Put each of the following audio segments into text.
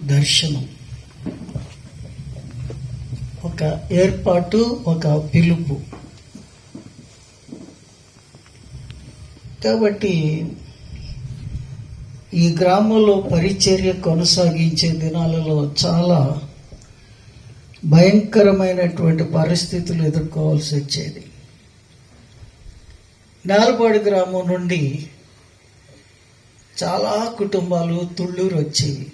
దర్శనం, ఒక ఏర్పాటు, ఒక పిలుపు. కాబట్టి ఈ గ్రామంలో పరిచర్య కొనసాగించే దినాలలో చాలా భయంకరమైనటువంటి పరిస్థితులు ఎదుర్కోవాల్సి వచ్చేది. నాల్పాడు గ్రామం నుండి చాలా కుటుంబాలు తుళ్ళూరు వచ్చేవి.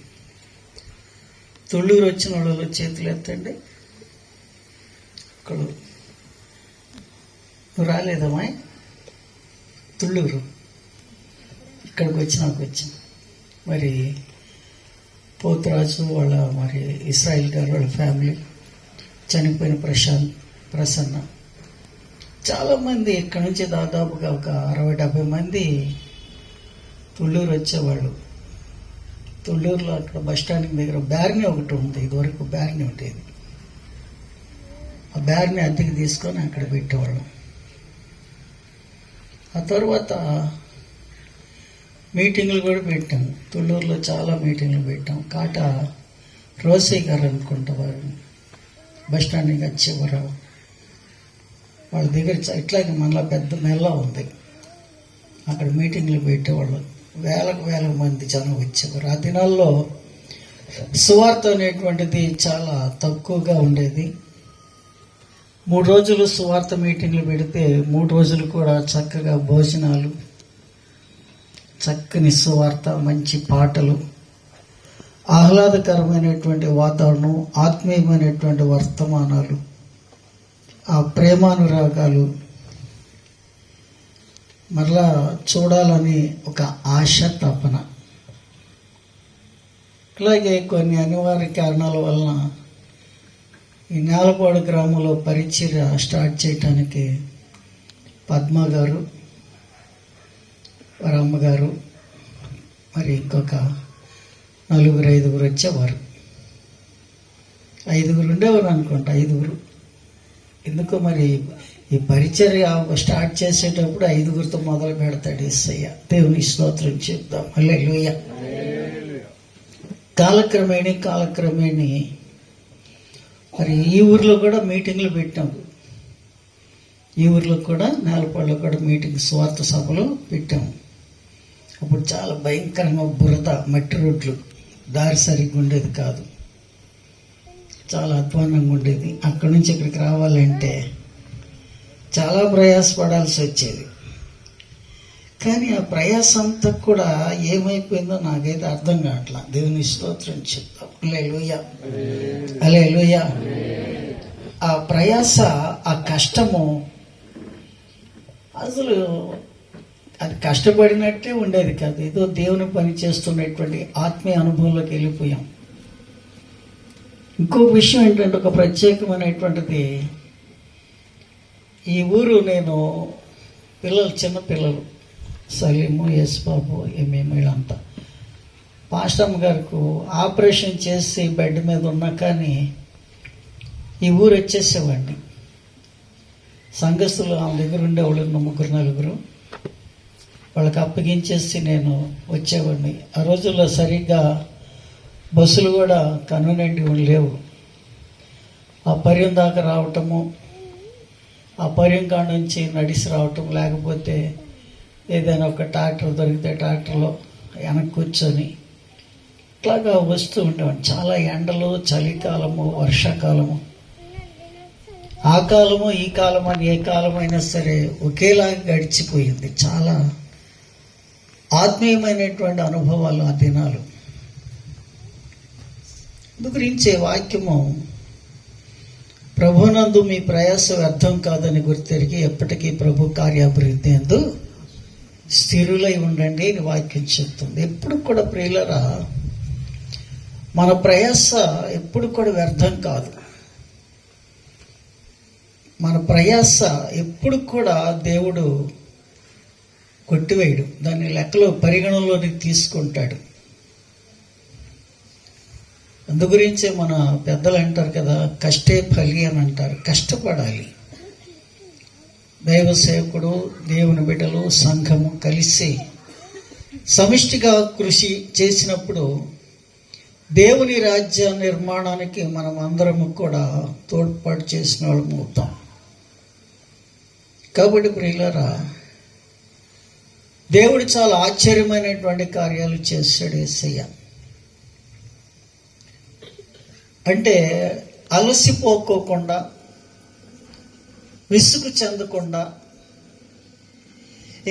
తుళ్ళూరు వచ్చిన వాళ్ళు చేతులు ఎత్తండి. ఇక్కడ నువ్వు రాలేదమ్మా? తుళ్ళూరు ఇక్కడికి వచ్చిన మరి పోతురాజు వాళ్ళ మరి ఇస్రాయిల్ గారు వాళ్ళ ఫ్యామిలీ, చనిపోయిన ప్రసన్న, చాలామంది ఇక్కడ నుంచి దాదాపుగా ఒక 60-70 మంది తుళ్ళూరు వచ్చేవాళ్ళు. తుళ్ళూరులో అక్కడ బస్టాండ్ దగ్గర బ్యార్ని ఒకటి ఉంది. ఇదివరకు బ్యార్ని ఉండేది. ఆ బ్యార్ని అద్దెకి తీసుకొని అక్కడ పెట్టేవాళ్ళం. ఆ తర్వాత మీటింగ్లు కూడా పెట్టాం. తుళ్ళూరులో చాలా మీటింగ్లు పెట్టాం. కాట రోసయ్య గారు అనుకుంటా వారు బస్టాండ్ నుంచి వచ్చేవారు. వాళ్ళ దగ్గర ఇట్లాగే మనలా పెద్ద మెల్ల ఉంది. అక్కడ మీటింగ్లు పెట్టేవాళ్ళు. వేల మంది జనం వచ్చేవారు. ఆ దినాల్లో సువార్త అనేటువంటిది చాలా తక్కువగా ఉండేది. 3 రోజులు సువార్త మీటింగ్లు పెడితే 3 రోజులు కూడా చక్కగా భోజనాలు, చక్కని సువార్త, మంచి పాటలు, ఆహ్లాదకరమైనటువంటి వాతావరణం, ఆత్మీయమైనటువంటి వర్తమానాలు, ఆ ప్రేమానురాగాలు మరలా చూడాలని ఒక ఆశ, తపన. అలాగే కొన్ని అనివార్య కారణాల వలన ఈ నేలపాడు గ్రామంలో పరిచర్య స్టార్ట్ చేయటానికి పద్మ గారు, వారి అమ్మగారు, మరి ఇంకొక 4-5 వచ్చేవారు. 5 ఉండేవారు అనుకుంటా. 5. ఎందుకో మరి ఈ పరిచర్య స్టార్ట్ చేసేటప్పుడు 5 మొదలు పెడతాడు యేసయ్య. దేవుని స్తోత్రం చెప్దాం. హల్లెలూయా. కాలక్రమేణి మరి ఈ ఊర్లో కూడా మీటింగ్లు పెట్టాం. ఈ ఊర్లో కూడా నేలపాడులో కూడా మీటింగ్, స్వార్థ సభలు పెట్టాము. అప్పుడు చాలా భయంకరంగా బురద, మట్టి రోడ్లు, దారి సరిగ్గా ఉండేది కాదు. చాలా అధ్వానంగా ఉండేది. అక్కడి నుంచి ఇక్కడికి రావాలంటే చాలా ప్రయాసపడాల్సి వచ్చేది. కానీ ఆ ప్రయాసంతా కూడా ఏమైపోయిందో నాకైతే అర్థం కావట్లా. దేవుని స్తోత్రం చెప్తాం. హల్లెలూయా, హల్లెలూయా. ఆ ప్రయాస, ఆ కష్టము, అసలు అది కష్టపడినట్టే ఉండేది కాదు. ఏదో దేవుని పని చేస్తున్నటువంటి ఆత్మీయ అనుభవంలోకి వెళ్ళిపోయాం. ఇంకో విషయం ఏంటంటే, ఒక ప్రత్యేకమైనటువంటిది, ఈ ఊరు నేను చిన్న పిల్లలు సలీము, ఎస్ బాబు, వీళ్ళంతా పాస్టమ్ గారికి ఆపరేషన్ చేసి బెడ్ మీద ఉన్నా కానీ ఈ ఊరు వచ్చేసేవాడిని. సంఘస్థులు ఆమె దగ్గర ఉండేవాళ్ళు 3-4. వాళ్ళకి అప్పగించేసి నేను వచ్చేవాడిని. ఆ రోజుల్లో సరిగ్గా బస్సులు కూడా కన్వీనియంట్గా లేవు. ఆ పర్యం దాకా రావటము, ఆ పర్యం కాడ నుంచి నడిచి రావటం, లేకపోతే ఏదైనా ఒక ట్రాక్టర్ దొరికితే ట్రాక్టర్లో వెనక్కి కూర్చొని ఇట్లాగా వస్తూ ఉండేవాడిని. చాలా ఎండలు, చలికాలము, వర్షాకాలము, ఆ కాలము ఈ కాలం అని ఏ కాలమైనా సరే ఒకేలాగా గడిచిపోయింది. చాలా ఆత్మీయమైనటువంటి అనుభవాలు ఆ దినాలు. గురించే వాక్యము, ప్రభునందు మీ ప్రయాస వ్యర్థం కాదని గుర్తెరిగి ఎప్పటికీ ప్రభు కార్యాభివృద్ధి యందు స్థిరులై ఉండండి అని వాక్యం చెప్తుంది. ఎప్పుడు కూడా ప్రియులరా, మన ప్రయాస ఎప్పుడు కూడా వ్యర్థం కాదు. మన ప్రయాస ఎప్పుడు కూడా దేవుడు కొట్టివేయడు. దాన్ని లెక్కలో పరిగణనలోకి తీసుకుంటాడు. అందుగురించే మన పెద్దలు అంటారు కదా, కష్టే ఫలి అని అంటారు. కష్టపడాలి. దైవ సేవకుడు, దేవుని బిడ్డలు, సంఘము కలిసి సమిష్టిగా కృషి చేసినప్పుడు దేవుని రాజ్య నిర్మాణానికి మనం అందరము కూడా తోడ్పాటు చేసిన వాళ్ళం అవుతాం. కాబట్టి ప్రియులారా, దేవుడు చాలా ఆశ్చర్యమైనటువంటి కార్యాలు చేశాడు యేసయ్య. అంటే అలసిపోకోకుండా, విసుగు చెందకుండా,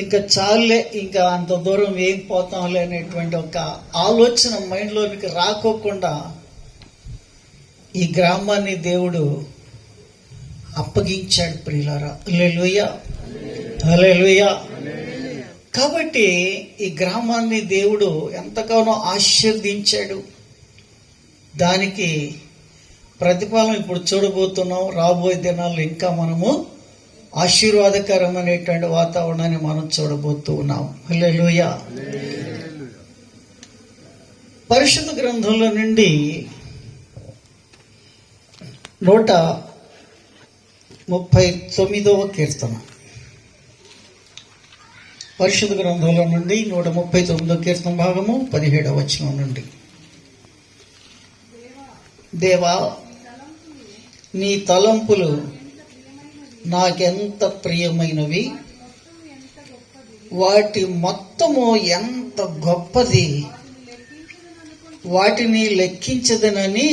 ఇంకా చాలే, ఇంకా అంత దూరం ఏం పోతాంలే అనేటువంటి ఒక ఆలోచన మైండ్లోనికి రాకోకుండా ఈ గ్రామాన్ని దేవుడు అప్పగించాడు ప్రియులారా. హల్లెలూయా, హల్లెలూయా. కాబట్టి ఈ గ్రామాన్ని దేవుడు ఎంతగానో ఆశీర్వదించాడు. దానికి ప్రతిఫలం ఇప్పుడు చూడబోతున్నాం. రాబోయే దినాల్లో ఇంకా మనము ఆశీర్వాదకరమైనటువంటి వాతావరణాన్ని మనం చూడబోతూ ఉన్నాం. హల్లెలూయా. పరిశుద్ధ గ్రంథంలో నుండి 139వ కీర్తన, పరిశుద్ధ గ్రంథంలో నుండి 139వ కీర్తన భాగము 17వ వచనం నుండి. దేవా, నీ తలంపులు నాకెంత ప్రియమైనవి, వాటి మొత్తము ఎంత గొప్పది, వాటిని లెక్కించదనని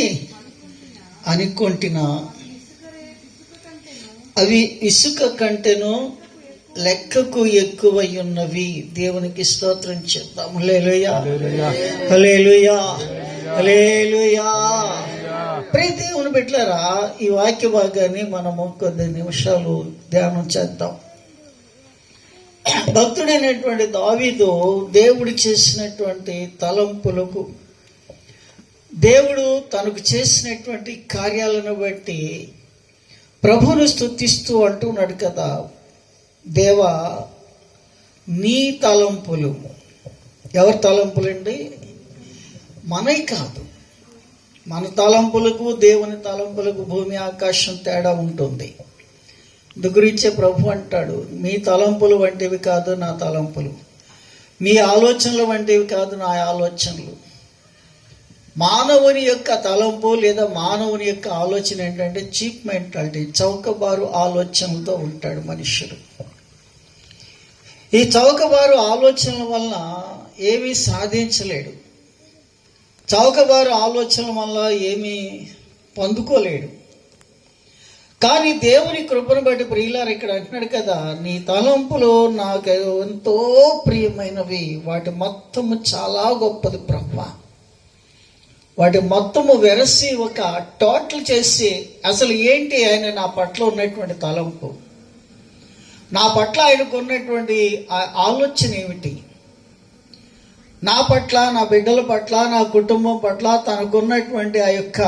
అనుకుంటున్నా. అవి ఇసుక కంటెను లెక్కకు ఎక్కువై ఉన్నవి. దేవునికి స్తోత్రం చేద్దాం. హల్లెలూయా, హల్లెలూయా, హల్లెలూయా. ప్రియ దేవుని బిడ్డలారా, ఈ వాక్య భాగాన్ని మనము కొద్ది నిమిషాలు ధ్యానం చేద్దాం. భక్తుడైనటువంటి దావీదు దేవుడు చేసినటువంటి తలంపులకు, దేవుడు తనకు చేసినటువంటి కార్యాలను బట్టి ప్రభువును స్తుతిస్తూ అంటున్నాడు కదా, దేవా, నీ తలంపులు. ఎవరి తలంపులండి? మనవి కాదు. మన తలంపులకు దేవుని తలంపులకు భూమి ఆకాశం తేడా ఉంటుంది. ఇందు గురించే ప్రభు అంటాడు, మీ తలంపులు వంటివి కాదు నా తలంపులు, మీ ఆలోచనలు వంటివి కాదు నా ఆలోచనలు. మానవుని యొక్క తలంపు లేదా మానవుని యొక్క ఆలోచన ఏంటంటే చీప్ మెంటాలిటీ, చౌకబారు ఆలోచనలతో ఉంటాడు మనుష్యుడు. ఈ చౌకబారు ఆలోచనల వల్ల ఏమీ సాధించలేడు. చౌకబారు ఆలోచనల వల్ల ఏమీ పొందుకోలేడు. కానీ దేవుని కృపను బట్టి ప్రియులారు ఇక్కడ అంటున్నాడు కదా, నీ తలంపులు నాకు ఎంతో ప్రియమైనవి, వాటి మొత్తము చాలా గొప్పది ప్రభువా. వాటి మొత్తము వెరసి ఒక టోటల్ చేసి, అసలు ఏంటి ఆయన నా పట్ల ఉన్నటువంటి తలంపు, నా పట్ల ఆయనకు ఉన్నటువంటి ఆలోచన ఏమిటి, నా పట్ల, నా బిడ్డల పట్ల, నా కుటుంబం పట్ల తనకున్నటువంటి ఆ యొక్క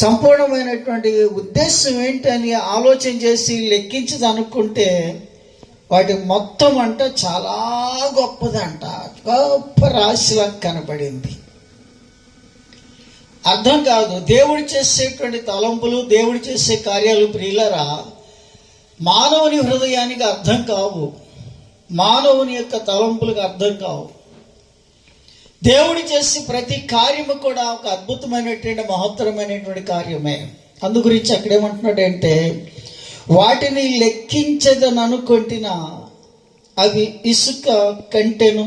సంపూర్ణమైనటువంటి ఉద్దేశం ఏంటి అని ఆలోచన చేసి లెక్కించదు అనుకుంటే వాటి మొత్తం అంటే చాలా గొప్పదంట, గొప్ప రాశిలా కనపడింది. అర్థం కాదు. దేవుడు చేసేటువంటి తలంపులు, దేవుడు చేసే కార్యాలు ప్రియులరా మానవుని హృదయానికి అర్థం కావు, మానవుని యొక్క తలంపులకు అర్థం కావు. దేవుడు చేసే ప్రతి కార్యము కూడా ఒక అద్భుతమైనటువంటి మహత్తరమైనటువంటి కార్యమే. అందు గురించి అక్కడేమంటున్నాడంటే, వాటిని లెక్కించదని అనుకుంటున్నా, అవి ఇసుక కంటెను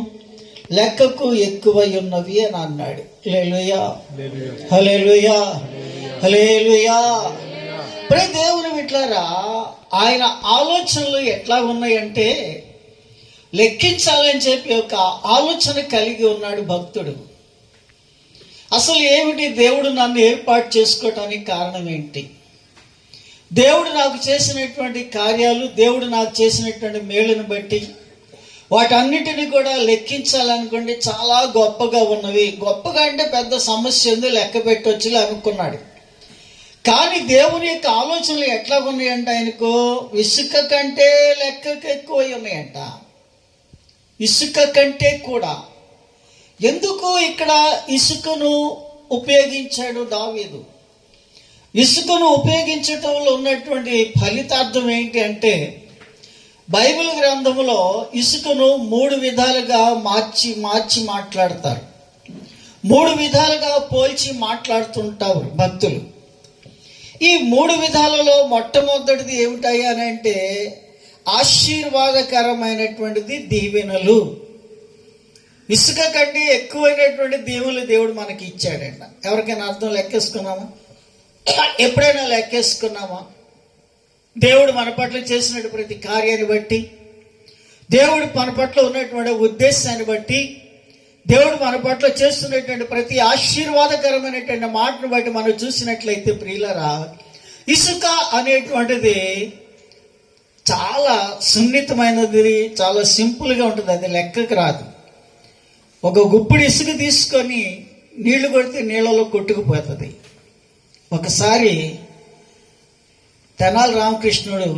లెక్కకు ఎక్కువై ఉన్నవి అని అన్నాడు. హల్లెలూయా, హల్లెలూయా, హల్లెలూయా. ప్రియ దేవుని బిడ్డలారా, ఆయన ఆలోచనలు ఎట్లా ఉన్నాయంటే లెక్కించాలని చెప్పి ఒక ఆలోచన కలిగి ఉన్నాడు భక్తుడు. అసలు ఏమిటి దేవుడు నన్ను ఏర్పాటు చేసుకోవటానికి కారణం ఏంటి, దేవుడు నాకు చేసినటువంటి కార్యాలు, దేవుడు నాకు చేసినటువంటి మేలును బట్టి వాటన్నిటిని కూడా లెక్కించాలనుకోండి చాలా గొప్పగా ఉన్నవి. గొప్పగా అంటే పెద్ద సమస్య ఉంది, లెక్క పెట్టొచ్చులే అనుకున్నాడు. కానీ దేవుని యొక్క ఆలోచనలు ఎట్లా ఉన్నాయంట, ఆయనకు ఇసుక కంటే లెక్కకు ఎక్కువ ఉన్నాయంట, ఇసుక కంటే కూడా. ఎందుకు ఇక్కడ ఇసుకను ఉపయోగించాడు దావీదు? ఇసుకను ఉపయోగించటంలో ఉన్నటువంటి ఫలితార్థం ఏంటి అంటే, బైబిల్ గ్రంథంలో ఇసుకను 3 విధాలుగా మార్చి మాట్లాడతారు. మూడు విధాలుగా పోల్చి మాట్లాడుతుంటారు భక్తులు. ఈ మూడు విధాలలో మొట్టమొదటిది ఏమిటాయి అని అంటే ఆశీర్వాదకరమైనటువంటిది దీవెనలు. ఇసుక కంటే ఎక్కువైనటువంటి దీవెనలు దేవుడు మనకి ఇచ్చాడంట. ఎవరికైనా అర్థం లెక్కేసుకున్నామా? ఎప్పుడైనా లెక్కేసుకున్నామా? దేవుడు మన పట్ల చేసినటువంటి ప్రతి కార్యాన్ని బట్టి, దేవుడు మన పట్ల ఉన్నటువంటి ఉద్దేశాన్ని బట్టి, దేవుడు మన పట్ల చేస్తున్నటువంటి ప్రతి ఆశీర్వాదకరమైనటువంటి మాటను బట్టి మనం చూసినట్లయితే ప్రియులరా, ఇసుక అనేటువంటిది చాలా సున్నితమైనది, చాలా సింపుల్గా ఉంటుంది. అది లెక్కకు రాదు. ఒక గుప్పిడి ఇసుక తీసుకొని నీళ్లు కొడితే నీళ్ళలో కొట్టుకుపోతుంది. ఒకసారి తెనాలి రామకృష్ణుడు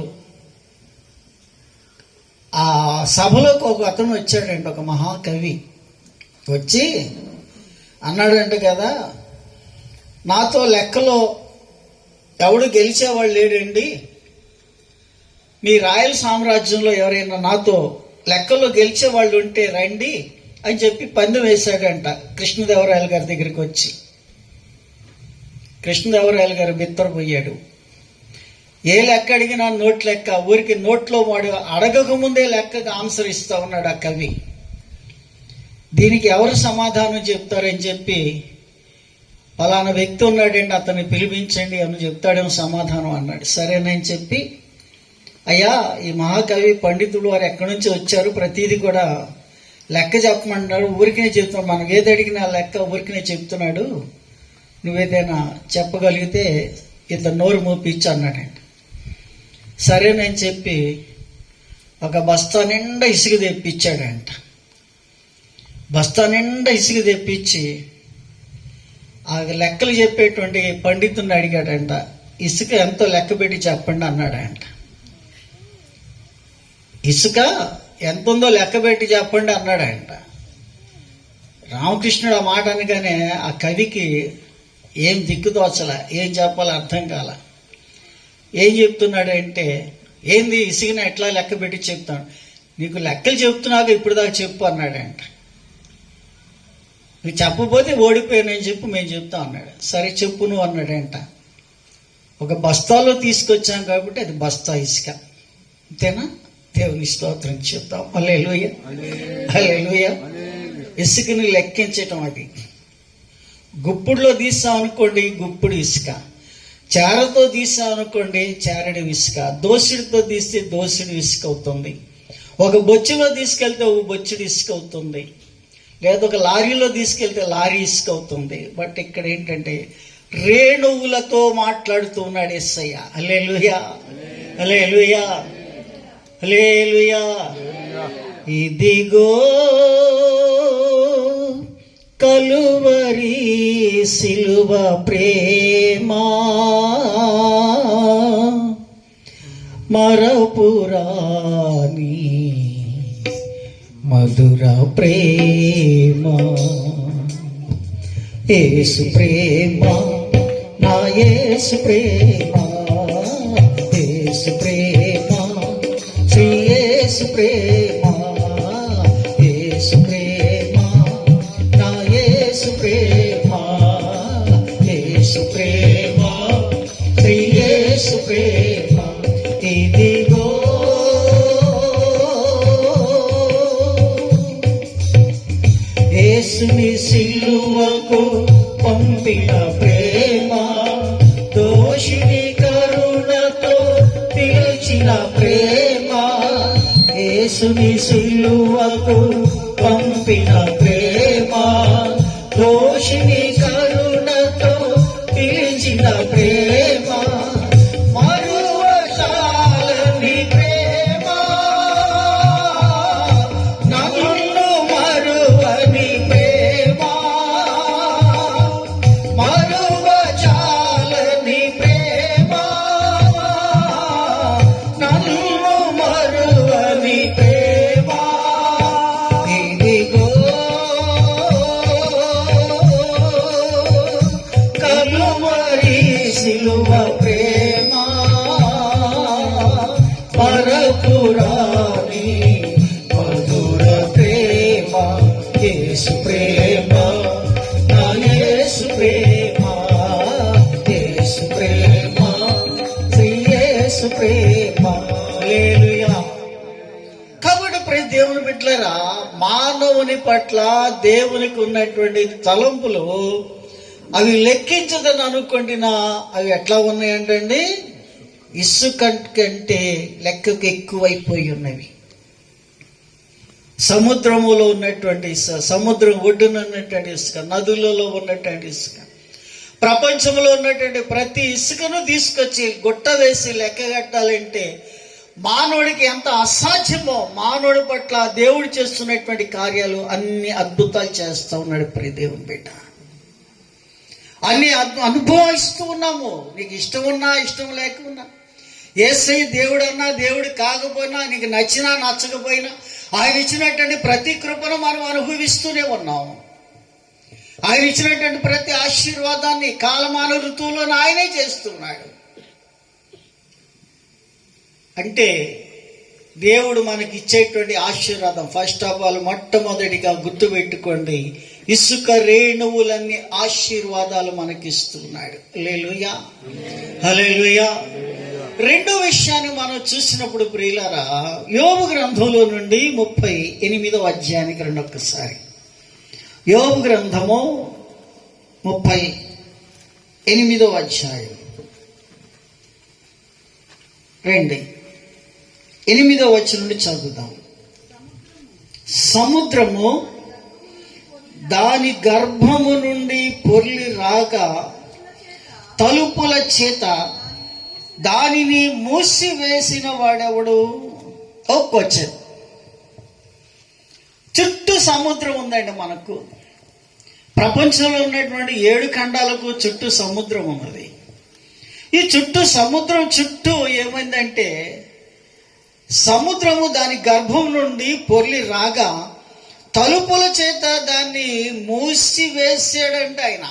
ఆ సభలోకి ఒక అతను వచ్చాడండి, ఒక మహాకవి వచ్చి అన్నాడంట కదా, నాతో లెక్కలో ఎవడు గెలిచేవాళ్ళు లేడండి, మీ రాయల సామ్రాజ్యంలో ఎవరైనా నాతో లెక్కలో గెలిచేవాళ్ళు ఉంటే రండి అని చెప్పి పందెం వేశాడంట కృష్ణదేవరాయల గారి దగ్గరికి వచ్చి. కృష్ణదేవరాయల గారు బిత్తరపోయాడు. ఏ లెక్క అడిగినా నోట్ లెక్క, ఊరికి నోట్లో వాడు అడగక ముందే లెక్కకు ఆన్సర్ ఇస్తా ఉన్నాడు ఆ కవి. దీనికి ఎవరు సమాధానం చెప్తారని చెప్పి, పలానా వ్యక్తి ఉన్నాడండి అతన్ని పిలిపించండి అని చెప్తాడేమో సమాధానం అన్నాడు. సరేనని చెప్పి, అయ్యా ఈ మహాకవి పండితుడు వారు ఎక్కడి నుంచి వచ్చారు, ప్రతిదీ కూడా లెక్క చెప్పమంటున్నాడు, ఊరికినే చెప్తున్నాడు, మనం ఏది అడిగినా లెక్క ఊరికినే చెప్తున్నాడు, నువ్వేదైనా చెప్పగలిగితే ఇతను నోరు మూపించు అన్నాడండి. సరేనని చెప్పి ఒక బస్తా నిండా ఇసుక తెప్పించాడంట. బస్తా నిండా ఇసుక తెప్పించి ఆ లెక్కలు చెప్పేటువంటి పండితుడిని అడిగాడంట, ఇసుక ఎంతో లెక్క పెట్టి చెప్పండి అన్నాడంట. ఇసుక ఎంత ఉందో లెక్క పెట్టి చెప్పండి అన్నాడంట. రామకృష్ణుడు ఆ మాట అనగానే ఆ కవికి ఏం దిక్కుదోచల, ఏం చెప్పాలో అర్థం కాల. ఏం చెప్తున్నాడంటే, ఏంది ఇసుకని ఎట్లా లెక్క పెట్టి చెప్తాను, నీకు లెక్కలు చెప్తున్నాక ఇప్పుడు దాకా చెప్పు అన్నాడంట. నువ్వు చెప్పబోతే ఓడిపోయానని చెప్పు, మేము చెప్తాం అన్నాడు. సరే చెప్పు నువ్వు అన్నాడంట. ఒక బస్తాలో తీసుకొచ్చాం కాబట్టి అది బస్తా ఇసుక, అంతేనా? దేవుని స్తోత్రం చెప్తాం. హల్లెలూయా, హల్లెలూయా. ఇసుకని లెక్కించటం, అది గుప్పుడులో తీసాం అనుకోండి గుప్పుడు ఇసుక, చారతో తీసాం అనుకోండి చారడి ఇసుక, దోసిడితో తీస్తే దోసిడి ఇసుక అవుతుంది, ఒక బొచ్చులో తీసుకెళ్తే ఒక బొచ్చుడి ఇసుక అవుతుంది, లేదా ఒక లారీలో తీసుకెళ్తే లారీ ఇసుక అవుతుంది. బట్ ఇక్కడ ఏంటంటే రేణువులతో మాట్లాడుతూ ఉన్నాడు యేసయ్య. హల్లెలూయా, హల్లెలూయా, హల్లెలూయా. ఇదిగో కలువరి సిలువ ప్రేమ మరపురాని మధుర ప్రేమ, యేసు ప్రేమ, నా యేసు ప్రేమ, యేసు ప్రేమ, శ్రీ యేసు ప్రేమ, యేసు ప్రేమ, నా యేసు ప్రేమ, యేసు ప్రేమ, శ్రీ యేసు ప్రేమ. ఇదిగో యేసుని సిలువకు పంపిన ప్రేమ, దోషిని కరుణతో పిలిచిన ప్రేమ, యేసుని సిలువకు పంపిన ప్రేమ, దోషిని కరుణతో పిలిచిన ప్రేమ, మరువజాలని ప్రేమ, నన్ను మరువని ప్రేమ, మరువజాలని ప్రేమ, నన్ను మరువని ప్రేమ. ఇదిగో కలువరి సిలువ ప్రేమ, పరపురాని మధుర ప్రేమ, యేసు ప్రేమ, నా ప్రేమ. హల్లెలూయా. కాబట్టి ప్రియ దేవుని బిడ్డలారా, మానవుని పట్ల దేవునికి ఉన్నటువంటి తలంపులు అవి లెక్కించదని అనుకుంటున్నా అవి ఎట్లా ఉన్నాయంటండి, ఇసుక కంటే లెక్కకు ఎక్కువైపోయి ఉన్నవి. సముద్రములో ఉన్నటువంటి ఇసుక, సముద్రం ఒడ్డున ఉన్నటువంటి ఇసుక, నదులలో ఉన్నటువంటి ఇసుక, ప్రపంచంలో ఉన్నటువంటి ప్రతి ఇసుకను తీసుకొచ్చి గుట్ట వేసి లెక్క కట్టాలంటే మానవుడికి ఎంత అసాధ్యమో, మానవుడి పట్ల దేవుడు చేస్తున్నటువంటి కార్యాలు అన్ని అద్భుతాలు చేస్తూ ఉన్నాడు ప్రియ దేవుని బిడ్డ. అన్ని అనుభవిస్తూ ఉన్నాము. నీకు ఇష్టం ఉన్నా ఇష్టం లేకున్నా, యేసయ్య దేవుడు అన్నా దేవుడు కాకపోయినా, నీకు నచ్చినా నచ్చకపోయినా ఆయన ఇచ్చినటువంటి ప్రతి కృపను మనం అనుభవిస్తూనే ఉన్నాము. ఆయన ఇచ్చినటువంటి ప్రతి ఆశీర్వాదాన్ని కాలమాన ఋతువులో ఆయనే చేస్తున్నాడు. అంటే దేవుడు మనకి ఇచ్చేటువంటి ఆశీర్వాదం, ఫస్ట్ ఆఫ్ ఆల్ మొట్టమొదటిగా గుర్తుపెట్టుకోండి, ఇసుక రేణువులన్నీ ఆశీర్వాదాలు మనకిస్తున్నాడు. హల్లెలూయా, హల్లెలూయా. రెండో విషయాన్ని మనం చూసినప్పుడు ప్రియులారా, యోబు గ్రంథంలో నుండి 38వ అధ్యాయానికి రండి ఒక్కసారి. యోబు గ్రంథము 38వ అధ్యాయం రండి, 8వ వచనం నుండి చదువుదాం. సముద్రము దాని గర్భము నుండి పొర్లి రాగా తలుపుల చేత దానిని మూసివేసిన వాడెవడు? ఒక్కొచ్చాడు. చుట్టూ సముద్రం ఉందండి. మనకు ప్రపంచంలో ఉన్నటువంటి 7 ఖండాలకు చుట్టూ సముద్రం ఉన్నది. ఈ చుట్టూ సముద్రం చుట్టూ ఏమైందంటే, సముద్రము దాని గర్భం నుండి పొర్లి రాగా తలుపుల చేత దాన్ని మూసివేసాడంటే ఆయన.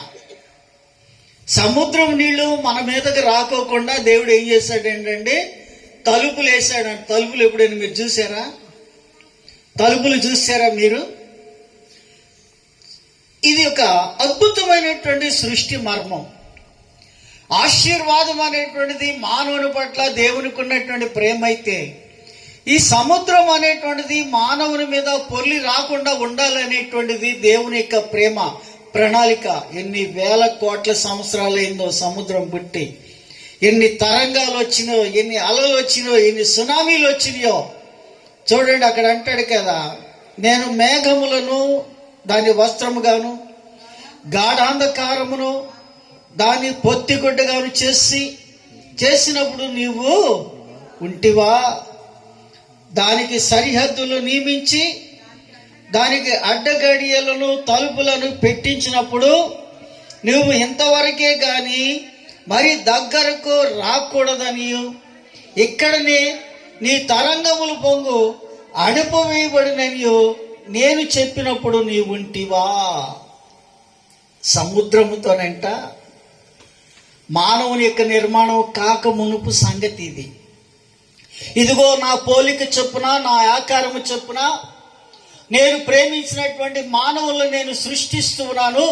సముద్రం నీళ్లు మన మీదకి రాకోకుండా దేవుడు ఏం చేశాడంటే తలుపులు వేసాడంట. తలుపులు ఎప్పుడైనా మీరు చూసారా? తలుపులు చూసారా మీరు? ఇది ఒక అద్భుతమైనటువంటి సృష్టి మర్మం. ఆశీర్వాదం అనేటువంటిది మానవుని పట్ల దేవునికి ఉన్నటువంటి ప్రేమ అయితే, ఈ సముద్రం అనేటువంటిది మానవుని మీద పొర్లి రాకుండా ఉండాలనేటువంటిది దేవుని యొక్క ప్రేమ ప్రణాళిక. ఎన్ని వేల కోట్ల సంవత్సరాలైందో సముద్రం పుట్టి, ఎన్ని తరంగాలు వచ్చినాయో, ఎన్ని అలలు వచ్చినాయో, ఎన్ని సునామీలు వచ్చినాయో చూడండి. అక్కడ అంటాడు కదా, నేను మేఘములను దాని వస్త్రముగాను గాఢాంధకారమును దాన్ని పొత్తిగుడ్డగాను చేసినప్పుడు నీవు ఉంటివా? దానికి సరిహద్దులు నియమించి దానికి అడ్డగడియలను తలుపులను పెట్టించినప్పుడు నువ్వు ఇంతవరకే గాని మరి దగ్గరకు రాకూడదని, ఇక్కడనే నీ తరంగములు పొంగు అణిపవేయబడిననియో నేను చెప్పినప్పుడు నీ ఉంటివా? సముద్రముతోనంట మానవుని యొక్క నిర్మాణం కాక మునుపు సంగతి ఇది. ఇదిగో నా పోలిక చొప్పున, నా ఆకారము చొప్పున నేను ప్రేమించినటువంటి మానవులను నేను సృష్టిస్తున్నాను.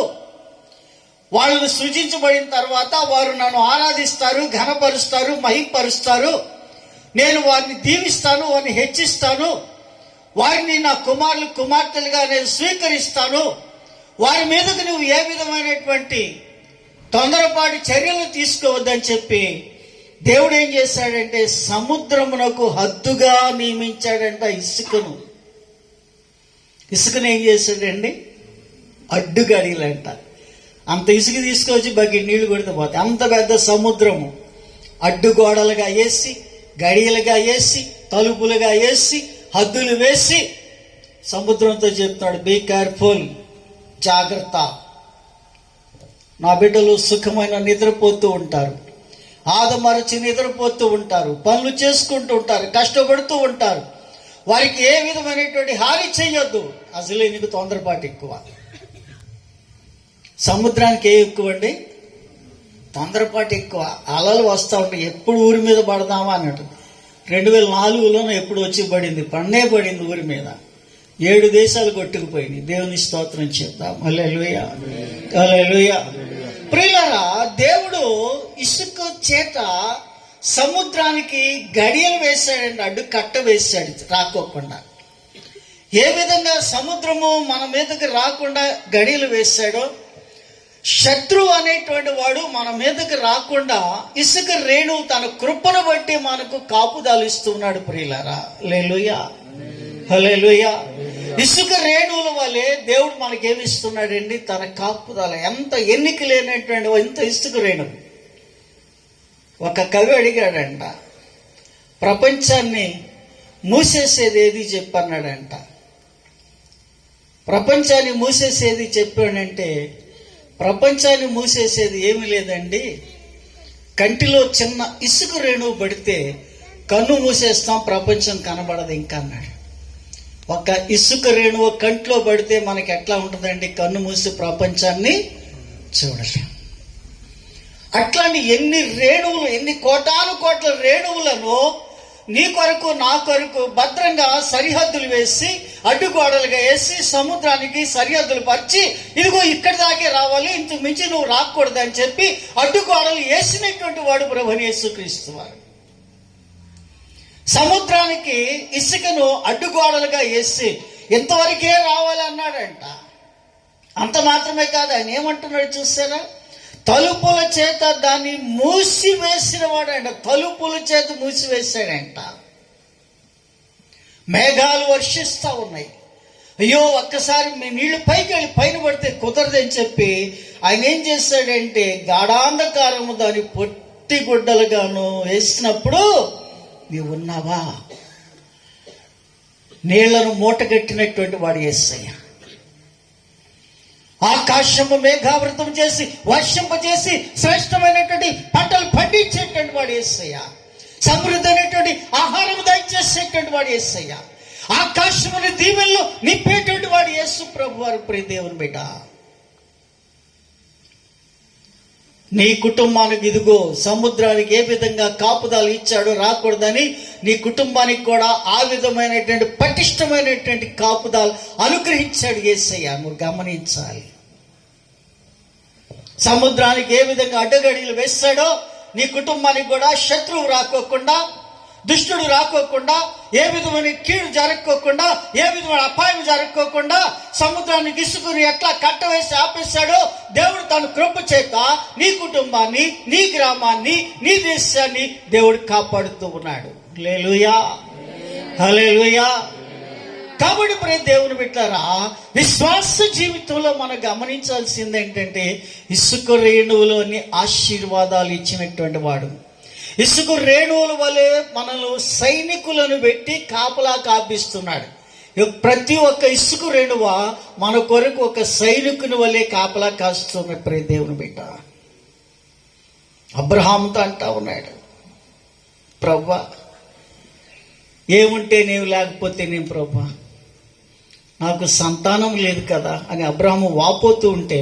వాళ్ళు సృజించబడిన తర్వాత వారు నన్ను ఆరాధిస్తారు, ఘనపరుస్తారు, మహింపరుస్తారు. నేను వారిని దీవిస్తాను, వారిని హెచ్చిస్తాను, వారిని నా కుమారులు కుమార్తెలుగా నేను స్వీకరిస్తాను. వారి మీదకు నువ్వు ఏ విధమైనటువంటి తొందరపాటు చర్యలు తీసుకోవద్దని చెప్పి దేవుడు ఏం చేశాడంటే సముద్రమునకు హద్దుగా నియమించాడంట ఇసుకను. ఇసుకను ఏం చేశాడండి? అడ్డుగడియలంట. అంత ఇసుక తీసుకొచ్చి బకెట్ నీళ్లు కొడితే పోతాయి. అంత పెద్ద సముద్రము అడ్డుగోడలుగా వేసి, గడియలుగా వేసి, తలుపులుగా వేసి, హద్దులు వేసి సముద్రంతో చెప్తాడు, బీ కేర్ఫుల్, జాగ్రత్త. నా బిడ్డలు సుఖమైన నిద్రపోతూ ఉంటారు, ఆదమరచి నిద్రపోతూ ఉంటారు, పనులు చేసుకుంటూ ఉంటారు, కష్టపడుతూ ఉంటారు. వారికి ఏ విధమైనటువంటి హాని చెయ్యొద్దు. అసలే నీకు తొందరపాటు ఎక్కువ. సముద్రానికి ఏ ఎక్కువ అండి? తొందరపాటు ఎక్కువ. అలలు వస్తూ ఉంటాయి, ఎప్పుడు ఊరి మీద పడదామా అన్నట్టు. 2004లోనే ఎప్పుడు వచ్చి పడింది, పడింది ఊరి మీద. 7 దేశాలు కొట్టుకుపోయింది. దేవుని స్తోత్రం చెప్తాం. హల్లెలూయా, హల్లెలూయా. ప్రియులారా, దేవుడు ఇసుక చేత సముద్రానికి గడియలు వేశాడండి, అడ్డు కట్ట వేశాడు రాకోకుండా. ఏ విధంగా సముద్రము మన మీదకి రాకుండా గడియలు వేశాడో, శత్రువు అనేటువంటి వాడు మన మీదకి రాకుండా ఇసుక రేణువు తన కృపను బట్టి మనకు కాపుదాలు ఇస్తున్నాడు ప్రియులారా. హల్లెలూయా, హల్లెలూయా. ఇసుక రేణువుల వల్లే దేవుడు మనకేమి ఇస్తున్నాడండి? తన కాపుదాల. ఎంత ఎన్నిక లేనటువంటి ఇంత ఇసుక రేణువు. ఒక కవి అడిగాడంట, ప్రపంచాన్ని మూసేసేది ఏది చెప్పన్నాడంట. ప్రపంచాన్ని మూసేసేది చెప్పాడంటే, ప్రపంచాన్ని మూసేసేది ఏమీ లేదండి, కంటిలో చిన్న ఇసుక రేణువు పడితే కన్ను మూసేస్తాం, ప్రపంచం కనబడదు ఇంకా అన్నాడు. ఒక ఇసుక రేణువు కంట్లో పడితే మనకి ఎట్లా ఉంటుందండి? కన్ను మూసి ప్రపంచాన్ని చూడలేం. అట్లాంటి ఎన్ని రేణువులు, ఎన్ని కోటాను కోట్ల రేణువులను నీ కొరకు నా కొరకు భద్రంగా సరిహద్దులు వేసి, అడ్డుగోడలుగా వేసి, సముద్రానికి సరిహద్దులు పరిచి, ఇదిగో ఇక్కడి దాకే రావాలి, ఇంతకు మించి నువ్వు రాకూడదు అని చెప్పి అడ్డుగోడలు వేసినటువంటి వాడు ప్రభువైన యేసుక్రీస్తు వారు. సముద్రానికి ఇసుకను అడ్డుగోడలుగా వేసి ఇంతవరకే రావాలన్నాడంట. అంత మాత్రమే కాదు, ఆయన ఏమంటున్నాడు చూసారా? తలుపుల చేత దాన్ని మూసివేసిన వాడంట. తలుపుల చేత మూసివేశాడంట. మేఘాలు వర్షిస్తూ ఉన్నాయి. అయ్యో ఒక్కసారి మీ నీళ్లు పైకి వెళ్ళి పైన పడితే కుదరదని చెప్పి ఆయన ఏం చేశాడంటే, గాఢాంధకారము దాని పొట్టి గుడ్డలుగాను వేసినప్పుడు నీవు ఉన్నావా? నీళ్లను మూటగట్టినటువంటి వాడు యేసయ్య. ఆకాశము మేఘావృతం చేసి వర్షింపజేసి శ్రేష్టమైనటువంటి పంటలు పండించేటువంటి వాడు యేసయ్య. సమృద్ధి అయినటువంటి ఆహారం దయచేసేటువంటి వాడు యేసయ్య. ఆకాశముని దీవెనలు నింపేటువంటి వాడు యేసు ప్రభు వారు. ప్రియ దేవుని బిడ్డ, నీ కుటుంబానికి ఇదిగో సముద్రానికి ఏ విధంగా కాపుదాలు ఇచ్చాడో రాకూడదని, నీ కుటుంబానికి కూడా ఆ విధమైనటువంటి పటిష్టమైనటువంటి కాపుదాలు అనుగ్రహించాడు యేసయ్య. నువ్వు గమనించాలి. సముద్రానికి ఏ విధంగా అడ్డగడియలు వేస్తాడో నీ కుటుంబానికి కూడా శత్రువు రాకోకుండా, దుష్టుడు రాకోకుండా, ఏ విధమైన కీడు జరగకోకుండా, ఏ విధమైన అపాయం జరగకోకుండా సముద్రాన్ని ఇసుకుని ఎట్లా కట్టవేసి ఆపేశాడో దేవుడు తన కృప చేత నీ కుటుంబాన్ని, నీ గ్రామాన్ని, నీ దేశాన్ని దేవుడు కాపాడుతూ ఉన్నాడు. హల్లెలూయా, హల్లెలూయా. కాబట్టి ప్రియ దేవుని బిడ్డలారా, విశ్వాస జీవితంలో మనం గమనించాల్సింది ఏంటంటే, ఇసుక రేణువులోని ఆశీర్వాదాలు ఇచ్చినటువంటి వాడు. ఇసుక రేణువుల వలె మనల్ని సైనికులను పెట్టి కాపలా కాపిస్తున్నాడు. ప్రతి ఒక్క ఇసుక రేణువ మన కొరకు ఒక సైనికుని వలె కాపలా కాస్తున్న ప్రియ దేవుని బిడ్డ. అబ్రహాముతో అంటా ఉన్నాడు, ప్రభువా ఏముంటే నీవు లేకపోతే నేను ప్రభువా, నాకు సంతానం లేదు కదా అని అబ్రహాము వాపోతూ ఉంటే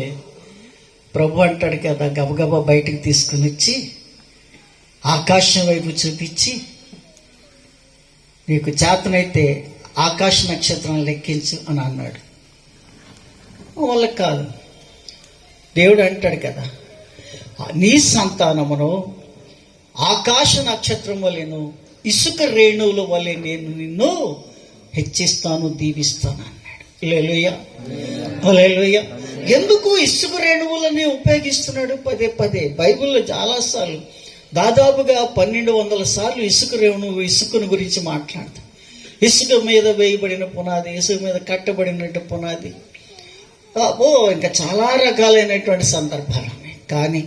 ప్రభు అంటాడు కదా, గబగబా బయటికి తీసుకుని వచ్చి ఆకాశం వైపు చూపించి, నీకు చేతనైతే ఆకాశ నక్షత్రం లెక్కించు అని అన్నాడు. వాళ్ళకి కాదు, దేవుడు అంటాడు కదా, నీ సంతానమును ఆకాశ నక్షత్రం వలెను ఇసుక రేణువుల వలె నేను నిన్ను హెచ్చిస్తాను, దీవిస్తాను అన్నాడు. హల్లెలూయా, హల్లెలూయా. ఎందుకు ఇసుక రేణువులని ఉపయోగిస్తున్నాడు పదే పదే? బైబిల్లో చాలాసార్లు, దాదాపుగా 1200 సార్లు ఇసుకను గురించి మాట్లాడతాం. ఇసుక మీద వేయబడిన పునాది, ఇసుక మీద కట్టబడినట్టు పునాది, ఇంకా చాలా రకాలైనటువంటి సందర్భాలు ఉన్నాయి. కానీ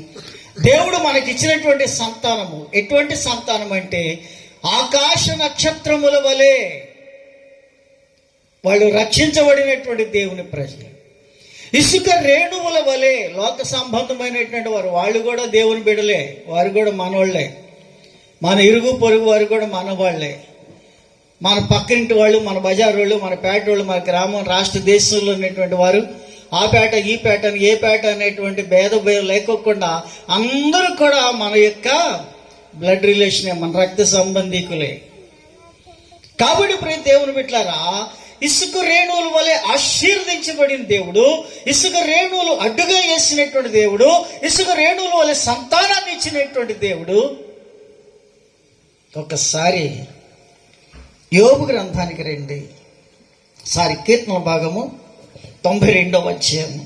దేవుడు మనకి ఇచ్చినటువంటి సంతానము ఎటువంటి సంతానం అంటే, ఆకాశ నక్షత్రముల వలె వాళ్ళు రక్షించబడినటువంటి దేవుని ప్రజలు. ఇసుక రేణువుల వలె లోక సంబంధమైనటువంటి వారు, వాళ్ళు కూడా దేవుని బిడలే, వారు కూడా మనవాళ్లే, మన ఇరుగు పొరుగు వారు కూడా మనవాళ్లే, మన పక్కింటి వాళ్ళు, మన బజార్ వాళ్ళు, మన పేట వాళ్ళు, మన గ్రామం, రాష్ట్ర దేశంలో ఉన్నటువంటి వారు, ఆ పేట ఈ పేట ఏ పేట అనేటువంటి భేదభేదం లేకోకుండా అందరూ కూడా మన యొక్క బ్లడ్ రిలేషనే, మన రక్త సంబంధికులే. కాబట్టి ప్రియ దేవుని బిడ్డలారా, ఇసుక రేణువుల వలె ఆశీర్వదించబడిన దేవుడు, ఇసుక రేణువులు అడ్డుగా వేసినటువంటి దేవుడు, ఇసుక రేణువుల వలె సంతానాన్ని ఇచ్చినటువంటి దేవుడు ఒకసారి యోబు గ్రంథానికి రండి. కీర్తన భాగము 92వ అధ్యాయము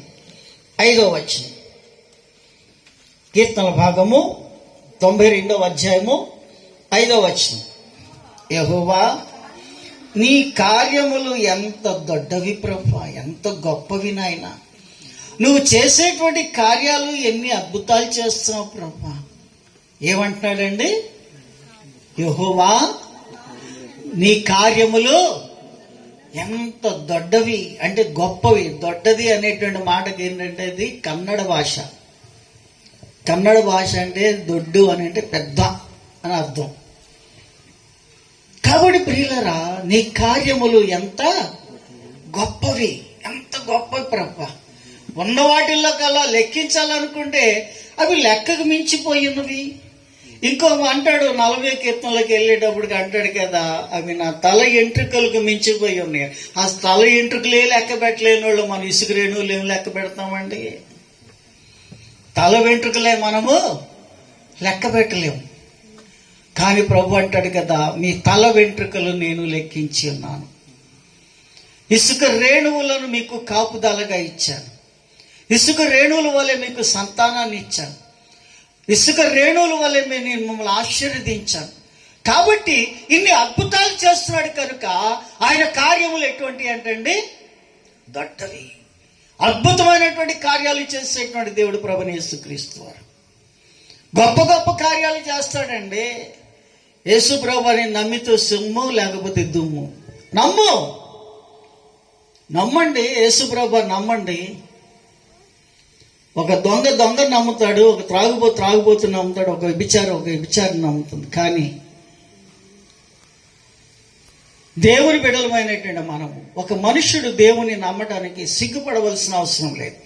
5వ వచనం. కీర్తన భాగము 92వ అధ్యాయము 5వ వచనం. యెహోవా, నీ కార్యములు ఎంత దొడ్డవి ప్రభువా, ఎంత గొప్పవి నాయనా. నువ్వు చేసేటువంటి కార్యాలు ఎన్ని అద్భుతాలు చేస్తున్నావు ప్రభువా. ఏమంటున్నాడండి? యెహోవా, నీ కార్యములు ఎంత దొడ్డవి అంటే గొప్పవి. దొడ్డది అనేటువంటి మాటకి ఏంటంటే అది కన్నడ భాష. కన్నడ భాష అంటే దొడ్డు అని అంటే పెద్ద అని అర్థం. కాబట్టి ప్రియులరా, నీ కార్యములు ఎంత గొప్పవి, ఎంత గొప్పవి ప్రభు. ఉన్న వాటిల్లో కల్లా లెక్కించాలనుకుంటే అవి లెక్కకు మించిపోయినవి. ఇంకో అంటాడు 40 కీర్తనలకు వెళ్ళేటప్పటికి అంటాడు కదా, అవి నా తల ఎంట్రుకలకు మించిపోయి ఉన్నాయి. ఆ తల ఎంట్రుకలే లెక్క పెట్టలేని వాళ్ళు మనం ఇసుక రేణువులు ఏం లెక్క పెడతామండి? తల వెంట్రుకలే మనము లెక్క పెట్టలేము. కానీ ప్రభు అంటాడు కదా, మీ తల వెంట్రుకలు నేను లెక్కించి ఉన్నాను. ఇసుక రేణువులను మీకు కాపుదలగా ఇచ్చాను. ఇసుక రేణువుల వల్లే మీకు సంతానాన్ని ఇచ్చాను. ఇసుక రేణువుల వల్లే నేను మిమ్మల్ని ఆశీర్వదించాను. కాబట్టి ఇన్ని అద్భుతాలు చేస్తున్నాడు కనుక ఆయన కార్యములు ఎటువంటి అంటే దొడ్డవి, అద్భుతమైనటువంటి కార్యాలు చేసేటువంటి దేవుడు ప్రభువైన యేసుక్రీస్తు వారు. గొప్ప గొప్ప కార్యాలు చేస్తాడండి. యేసు ప్రభువుని నమ్మితో సొమ్ము లేకపోతే దుమ్ము. నమ్మండి, యేసు ప్రభువు నమ్మండి. ఒక దొంగ నమ్ముతాడు, ఒక త్రాగుబోతు నమ్ముతాడు, ఒక వ్యభిచారి నమ్ముతుంది. కానీ దేవుని బిడ్డలమైనటువంటి మనము, ఒక మనుష్యుడు దేవుని నమ్మటానికి సిగ్గుపడవలసిన అవసరం లేదు.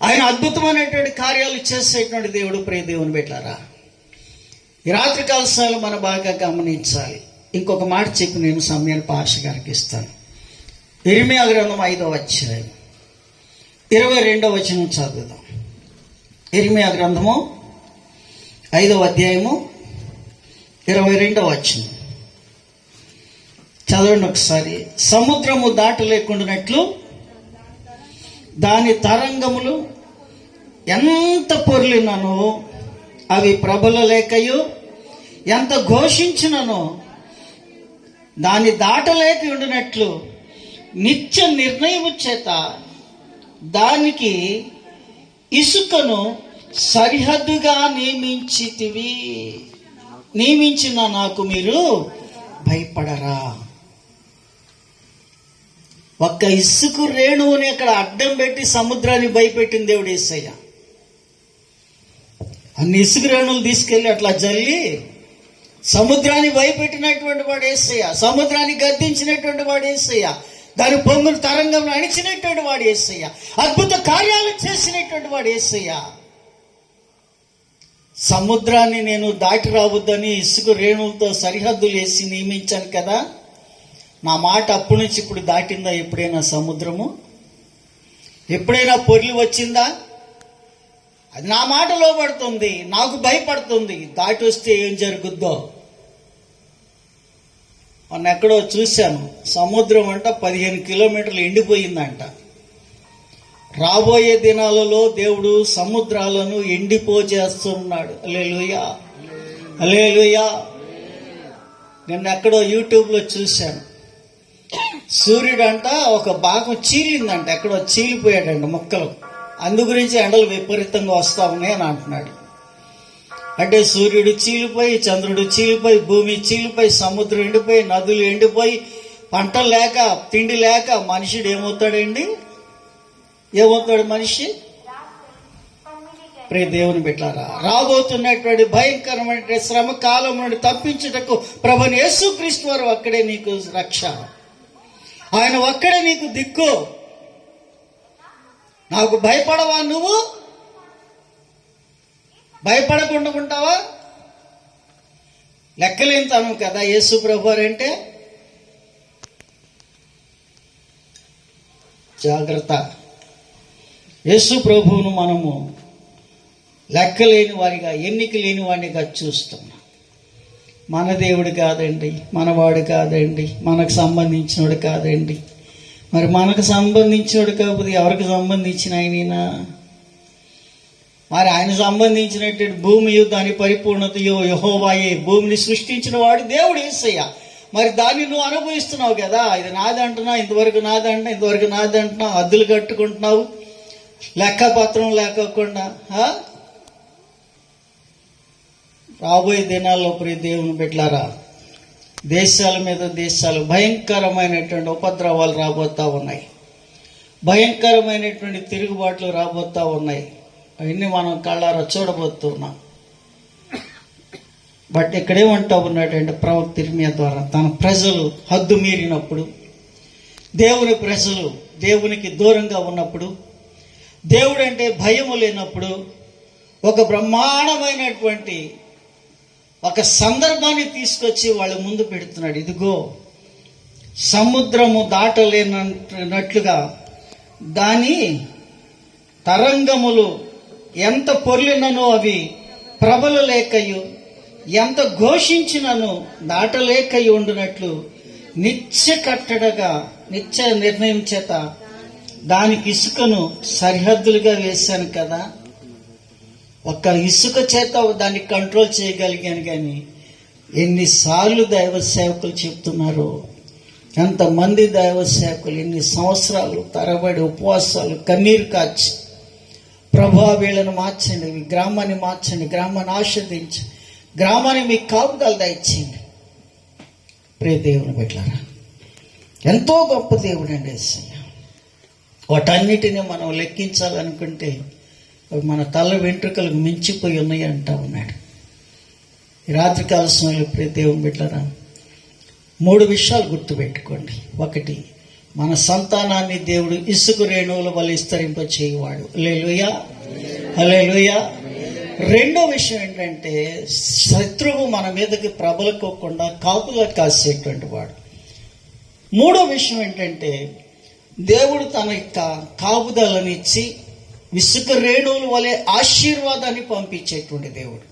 ఆయన అద్భుతమైనటువంటి కార్యాలు చేసేటువంటి దేవుడు. ప్రియ దేవుని బిడ్డలారా, ఈ రాత్రికాల సమయంలో మనం బాగా గమనించాలి. ఇంకొక మాట చెప్పి నేను సమయాన్ని పాష గారికి ఇస్తాను. ఇర్మియా గ్రంథం 5వ అధ్యాయం 22వ వచనం చదువుదాం. ఇర్మియా గ్రంథము 5వ అధ్యాయము 22వ వచనం చదవండి ఒకసారి. సముద్రము దాటలేకుండానట్లు దాని తరంగములు ఎంత పొర్లినను అవి ప్రబలలేకయు, ఎంత ఘోషించినను దాన్ని దాటలేక ఉండినట్లు నిత్య నిర్ణయము చేత దానికి ఇసుకను సరిహద్దుగా నియమించిన నాకు మీరు భయపడరా. ఒక్క ఇసుక రేణువుని అక్కడ అడ్డం పెట్టి సముద్రాన్ని భయపెట్టిన దేవుడు యేసయ్య. అన్ని ఇసుక రేణువులు తీసుకెళ్ళి అట్లా జల్లి సముద్రాన్ని భయపెట్టినటువంటి వాడు యేసయ్య. సముద్రాన్ని గద్దించినటువంటి వాడు యేసయ్య. దాని పొంగును తరంగంలో అణిచినటువంటి వాడు యేసయ్య. అద్భుత కార్యాలు చేసినటువంటి వాడు యేసయ్య. సముద్రాన్ని నేను దాటి రావద్దని ఇసుక రేణువులతో సరిహద్దులు వేసి నియమించాను కదా. నా మాట అప్పటి నుంచి ఇప్పుడు దాటిందా ఎప్పుడైనా సముద్రము? ఎప్పుడైనా పొర్లి వచ్చిందా? అది నా మాట లోబడుతుంది, నాకు భయపడుతుంది. దాటి వస్తే ఏం జరుగుద్దో. మొన్న ఎక్కడో చూశాను, సముద్రం అంట 15 కిలోమీటర్లు ఎండిపోయిందంట. రాబోయే దినాలలో దేవుడు సముద్రాలను ఎండిపోచేస్తున్నాడు. హల్లెలూయా, హల్లెలూయా. నిన్న ఎక్కడో యూట్యూబ్లో చూశాను, సూర్యుడు అంట ఒక భాగం చీలిందంట, ఎక్కడో చీలిపోయాడంట ముక్కలు. అందు గురించి ఎండలు విపరీతంగా వస్తా ఉన్నాయి అని అంటున్నాడు. అంటే సూర్యుడు చీలిపోయి, చంద్రుడు చీలిపోయి, భూమి చీలిపోయి, సముద్రం ఎండిపోయి, నదులు ఎండిపోయి, పంటలు లేక, తిండి లేక మనుషుడు ఏమవుతాడండి? ఏమవుతాడు మనిషి? ప్రియ దేవుని బిడ్డలారా, రాబోతున్నటువంటి భయంకరమైన శ్రమ కాలం నుండి తప్పించుటకు ప్రభువైన యేసుక్రీస్తు వారు ఒక్కడే నీకు రక్ష. ఆయన ఒక్కడే నీకు దిక్కు. నాకు భయపడవా? నువ్వు భయపడకుండా ఉంటావా? లెక్కలేనితనం కదా యేసు ప్రభువారు అంటే. జాగ్రత్త. యేసు ప్రభువును మనము లెక్కలేని వారిగా, ఎన్నిక లేని వాడినిగా చూస్తున్నాం. మన దేవుడు కాదండి, మనవాడు కాదండి, మనకు సంబంధించినోడు కాదండి. మరి మనకు సంబంధించినోడు కాకపోతే ఎవరికి సంబంధించిన ఆయనైనా? మరి ఆయన సంబంధించినట్టు భూమియు దాని పరిపూర్ణతయో యెహోవాయే. భూమిని సృష్టించిన వాడు దేవుడు యేసయ్య. మరి దాన్ని నువ్వు అనుభవిస్తున్నావు కదా. ఇది నాదంటున్నావు, ఇంతవరకు నాదంటున్నా, ఇంతవరకు నాదంటున్నావు, అద్దులు కట్టుకుంటున్నావు, లెక్కపత్రం లేకోకుండా. రాబోయే దినాల్లో ప్రియ దేవుని బిడ్డలారా, దేశాల మీద దేశాలు భయంకరమైనటువంటి ఉపద్రవాలు రాబోతా ఉన్నాయి, భయంకరమైనటువంటి తిరుగుబాట్లు రాబోతా ఉన్నాయి. అవన్నీ మనం కళ్ళారా చూడబోతున్నాం. బట్ ఇక్కడేమంటా ఉన్నాడంటే ప్రవక్త ఇర్మియా ద్వారా, తన ప్రజలు హద్దు మీరినప్పుడు, దేవుని ప్రజలు దేవునికి దూరంగా ఉన్నప్పుడు, దేవుడు అంటే భయము లేనప్పుడు, ఒక బ్రహ్మాండమైనటువంటి ఒక సందర్భాన్ని తీసుకొచ్చి వాళ్ళ ముందు పెడుతున్నాడు. ఇదిగో సముద్రము దాటలేనట్లుగా దాని తరంగములు ఎంత పొర్లిననో అవి ప్రబలు లేకయు, ఎంత ఘోషించినను దాటలేకయు ఉండునట్లు నిత్య కట్టడగా నిత్య నిర్ణయం చేత దానికి ఇసుకను సరిహద్దులుగా వేశాను కదా. ఒక్క ఇసుక చేత దాన్ని కంట్రోల్ చేయగలిగాను. కానీ ఎన్నిసార్లు దైవ సేవకులు చెప్తున్నారు, ఎంతమంది దైవ సేవకులు ఎన్ని సంవత్సరాలు తరబడి ఉపవాసాలు కన్నీరు కాచి, ప్రభా వీళ్ళని మార్చండి, ఈ గ్రామాన్ని మార్చండి, గ్రామాన్ని ఆస్వాదించి, గ్రామాన్ని మీకు కాపుదల దయచేయండి. ప్రియ దేవుని బిడ్డలారా, ఎంతో గొప్ప దేవుడు అండి యేసయ్య. వాటన్నిటిని మనం లెక్కించాలనుకుంటే అవి మన తల వెంట్రుకలకు మించిపోయి ఉన్నాయి అంటా ఉన్నాడు. ఈ రాత్రికాల సమయంలో ప్రియ దేవుని బిడ్డలారా, 3 విషయాలు గుర్తుపెట్టుకోండి. ఒకటి, మన సంతానాన్ని దేవుడు ఇసుక రేణువుల వల్ల విస్తరింప చేయవాడు. హల్లెలూయా, హల్లెలూయా. రెండో విషయం ఏంటంటే, శత్రువు మన మీదకి ప్రబలకోకుండా కాపులా కాసేటువంటి వాడు. మూడో విషయం ఏంటంటే, దేవుడు తన యొక్క కాపుదలనిచ్చి ఇసుక రేణువుల వలె ఆశీర్వాదాన్ని పంపించేటువంటి దేవుడు.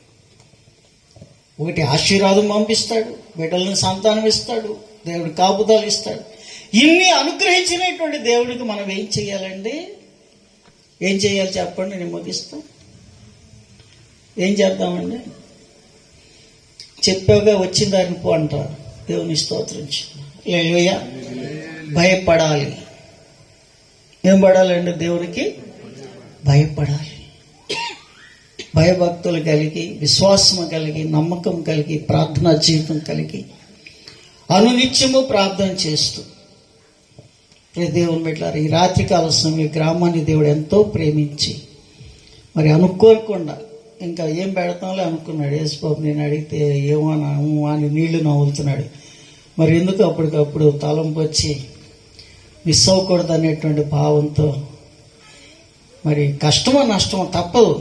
ఒకటి ఆశీర్వాదం పంపిస్తాడు, బిడ్డలను సంతానం ఇస్తాడు, దేవుడు కాపుదలు ఇస్తాడు. ఇన్ని అనుగ్రహించినటువంటి దేవుడికి మనం ఏం చేయాలండి? ఏం చేయాలి చెప్పండి, నేను ముగిస్తా. ఏం చేద్దామండి? చెప్పావుగా, వచ్చిన దాన్ని పో అంటారు. దేవుని స్తోత్రించి. హల్లెలూయా. భయపడాలి. ఏం పడాలండి? దేవుడికి భయపడాలి. భయభక్తులు కలిగి, విశ్వాసం కలిగి, నమ్మకం కలిగి, ప్రార్థనా జీవితం కలిగి, అనునిత్యము ప్రార్థన చేస్తూ, దేవుని బిడ్డలారా, ఈ రాత్రికాల సమయం గ్రామాన్ని దేవుడు ఎంతో ప్రేమించి, మరి అనుకోకుండా ఇంకా ఏం పెడతాంలే అనుకున్నాడు. యేసుబాబు నేను అడిగితే ఏమన్నా అని నీళ్లు నవ్వులుతున్నాడు. మరి ఎందుకు అప్పటికప్పుడు తలంపు వచ్చి మిస్ అవ్వకూడదు అనేటువంటి భావంతో, మరి కష్టమో నష్టమో తప్పదు,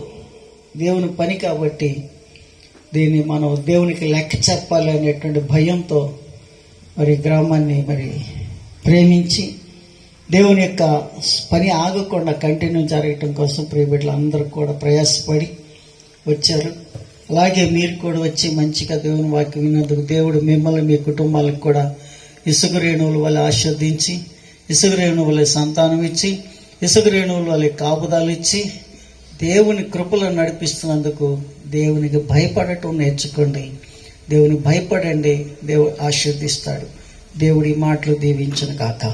దేవుని పని కాబట్టి దీన్ని మనం దేవునికి లెక్క చెప్పాలి అనేటువంటి భయంతో మరి గ్రామాన్ని మరి ప్రేమించి దేవుని యొక్క పని ఆగకుండా కంటిన్యూ జరగటం కోసం ప్రియబిడ్డలు అందరూ కూడా ప్రయాసపడి వచ్చారు. అలాగే మీరు కూడా వచ్చి మంచిగా దేవుని వాక్యం విన్నందుకు దేవుడు మిమ్మల్ని, మీ కుటుంబాలకు కూడా ఇసుక రేణువుల వల్ల ఆస్వాదించి, ఇసుక రేణువుల వల్ల సంతానం ఇచ్చి, ఇసుక రేణువుల వల్ల కాపుదాలు ఇచ్చి, దేవుని కృపలను నడిపిస్తున్నందుకు దేవునికి భయపడటం నేర్చుకోండి. దేవుని భయపడండి, దేవుడు ఆశీర్దిస్తాడు. దేవుడి మాటలు దీవించును గాక.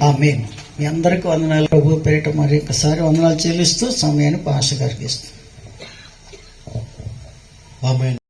ఆమేన్. మీ అందరికీ వందనాలు. ప్రభు పేరిట మరి ఒకసారి వందనాలు చెల్లిస్తూ సమయాన్ని పాస్టర్ గారికి ఇస్తాను. ఆమేన్.